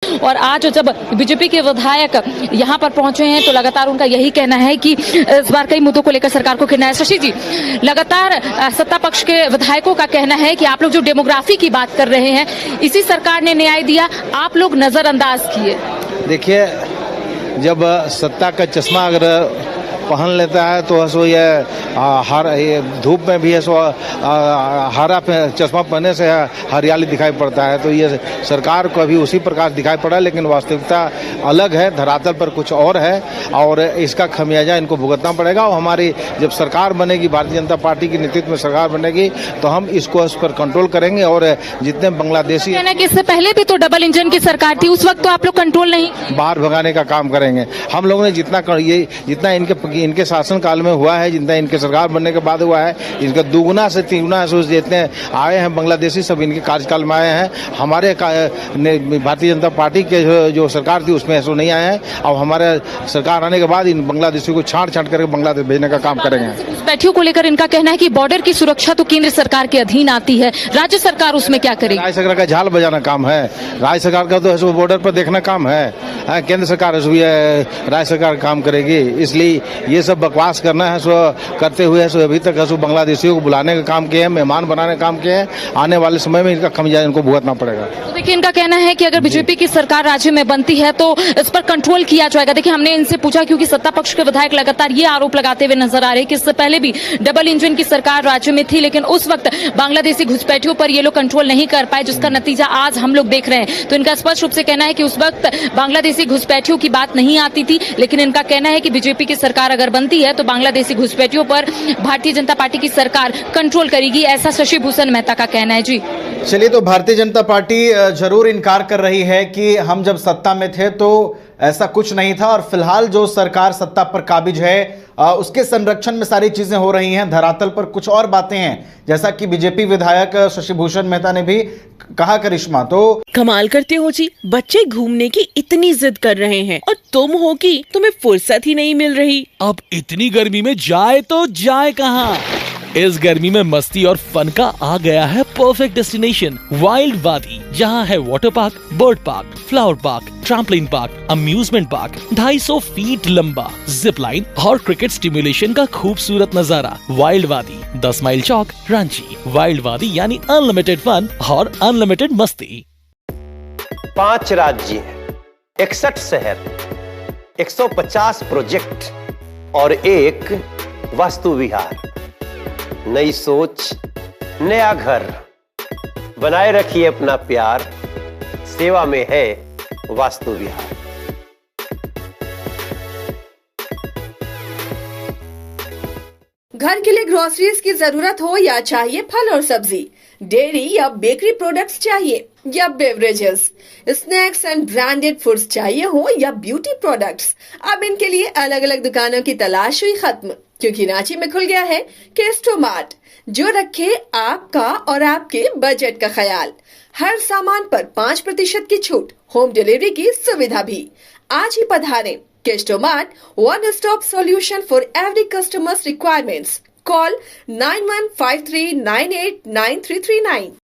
और आज जब बीजेपी के विधायक यहां पर पहुंचे हैं तो लगातार उनका यही कहना है कि इस बार कई मुद्दों को लेकर सरकार को घेरना है। शशि जी, लगातार सत्ता पक्ष के विधायकों का कहना है कि आप लोग जो डेमोग्राफी की बात कर रहे हैं, इसी सरकार ने न्याय दिया, आप लोग नजरअंदाज किए। देखिए, जब सत्ता का चश्मा अगर पहन लेता है तो सो ये धूप में भी है सो हरा चश्मा पहनने से हरियाली दिखाई पड़ता है। तो ये सरकार को भी उसी प्रकार दिखाई पड़ा, लेकिन वास्तविकता अलग है, धरातल पर कुछ और है और इसका खमियाजा इनको भुगतना पड़ेगा। और हमारी जब सरकार बनेगी, भारतीय जनता पार्टी के नेतृत्व में सरकार बनेगी, तो हम इसको इस पर कंट्रोल करेंगे। और जितने बांग्लादेशी कि इससे पहले भी तो डबल इंजन की सरकार थी, उस वक्त तो आप लोग कंट्रोल नहीं, बाहर भगाने का काम करेंगे। हम लोगों ने जितना इनके शासन काल में हुआ है, जितना इनके सरकार बनने के बाद हुआ है, इनका दुगुना से तिगुना जितने आए हैं बांग्लादेशी, सब इनके कार्यकाल में आए हैं। हमारे भारतीय जनता पार्टी के जो सरकार थी उसमें ऐसा नहीं आए हैं। और हमारे सरकार आने के बाद इन बांग्लादेशी को छांट करके बांग्लादेश भेजने का काम करेंगे। घुसपैठियों को लेकर इनका कहना है कि बॉर्डर की सुरक्षा तो केंद्र सरकार के अधीन आती है, राज्य सरकार उसमें क्या करेगी? राज्य सरकार का झाल बजाना काम है, राज्य सरकार का तो बॉर्डर पर देखना काम है। केंद्र सरकार राज्य सरकार काम करेगी। इसलिए ये सब बकवास करना है सो करते हुए सो अभी तक बांग्लादेशियों को बुलाने का काम किए हैं, मेहमान बनाने का काम किए हैं। आने वाले समय में इनका खमियाजा इनको भुगतना पड़ेगा। तो देखिए, इनका कहना है कि अगर बीजेपी की सरकार राज्य में बनती है तो इस पर कंट्रोल किया जाएगा। देखिए, हमने इनसे पूछा क्योंकि सत्ता पक्ष के विधायक लगातार ये आरोप लगाते हुए नजर आ रहे हैं कि इससे पहले भी डबल इंजन की सरकार राज्य में थी, लेकिन उस वक्त बांग्लादेशी घुसपैठियों पर ये लोग कंट्रोल नहीं कर पाए, जिसका नतीजा आज हम लोग देख रहे हैं। तो इनका स्पष्ट रूप से कहना है कि उस वक्त बांग्लादेशी घुसपैठियों की बात नहीं आती थी, लेकिन इनका कहना है कि बीजेपी की सरकार अगर बनती है तो बांग्लादेशी घुसपैठियों पर भारतीय जनता पार्टी की सरकार कंट्रोल करेगी, ऐसा शशि भूषण मेहता का कहना है। जी चलिए, तो भारतीय जनता पार्टी जरूर इनकार कर रही है कि हम जब सत्ता में थे तो ऐसा कुछ नहीं था, और फिलहाल जो सरकार सत्ता पर काबिज है उसके संरक्षण में सारी चीजें हो रही हैं। धरातल पर कुछ और बातें हैं, जैसा कि बीजेपी विधायक शशि भूषण मेहता ने भी कहा। करिश्मा, तो कमाल करते हो जी, बच्चे घूमने की इतनी जिद कर रहे हैं और तुम हो कि तुम्हें फुर्सत ही नहीं मिल रही। अब इतनी गर्मी में जाए तो जाए कहाँ? इस गर्मी में मस्ती और फन का आ गया है परफेक्ट डेस्टिनेशन, वाइल्ड वादी, जहाँ है water park, bird park, flower park, trampoline park, amusement park, 250 feet लंबा, जिप लाइन और क्रिकेट स्टिमुलेशन का खूबसूरत नजारा। वाइल्ड वादी, 10 माइल चौक, रांची। वाइल्ड वादी यानी अनलिमिटेड फन और अनलिमिटेड मस्ती। 5 राज्य, 61 शहर, 150 प्रोजेक्ट और एक वास्तु विहार। नई सोच, नया घर, बनाए रखिए अपना प्यार, सेवा में है वास्तु विहार। घर के लिए ग्रोसरीज की जरूरत हो या चाहिए फल और सब्जी, डेयरी या बेकरी प्रोडक्ट्स चाहिए या beverages, snacks and branded foods चाहिए हो या ब्यूटी प्रोडक्ट्स, अब इनके लिए अलग अलग दुकानों की तलाश हुई खत्म, क्योंकि रांची में खुल गया है केस्टो मार्ट, जो रखे आपका और आपके बजट का ख्याल। हर सामान पर 5% की छूट, होम डिलीवरी की सुविधा भी। आज ही पधारें Kesto Mart, one stop solution for every customers requirements. Call 9153989339।